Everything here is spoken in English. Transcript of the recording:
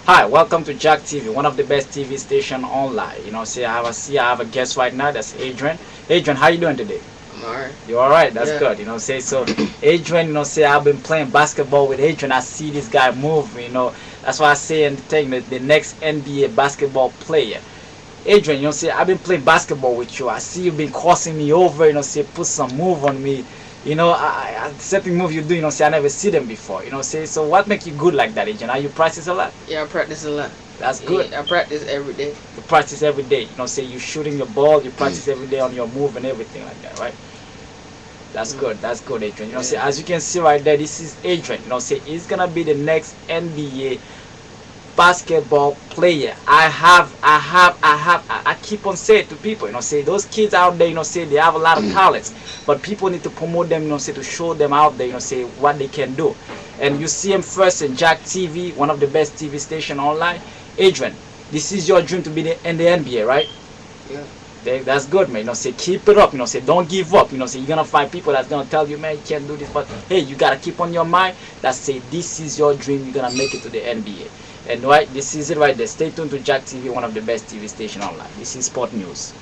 Hi, welcome to Jack TV, one of the best TV station online. Say I have a guest right now. That's Adrian. Adrian, how you doing today? I'm alright. You all right? That's Yeah. good. Say so. Adrian, say I've been playing basketball with Adrian. I see this guy move. That's why I say in the thing that the next NBA basketball player. Adrian, say I've been playing basketball with you. I see you've been crossing me over. Say put some move on me. Certain move you do. Say I never see them before. Say so. What make you good like that, Adrian? Are you practice a lot? Yeah, I practice a lot. That's good. Yeah, I practice every day. You practice every day. Say you shooting your ball. You practice every day on your move and everything like that, right? That's good. That's good, Adrian. Say as you can see right there, this is Adrian. Say he's gonna be the next NBA basketball player. I keep on saying to people, say those kids out there, say they have a lot of talents, but people need to promote them, say to show them out there, say what they can do. And you see him first in Jack TV, one of the best TV station online. Adrian, this is your dream to be in the NBA, right? Yeah. That's good, man. Say keep it up. Say don't give up. Say you're gonna find people that's gonna tell you, man, you can't do this, but hey, you gotta keep on your mind that say this is your dream. You're gonna make it to the NBA. And right, this is it right there. Stay tuned to Jack TV, one of the best TV station online. This is Sport News.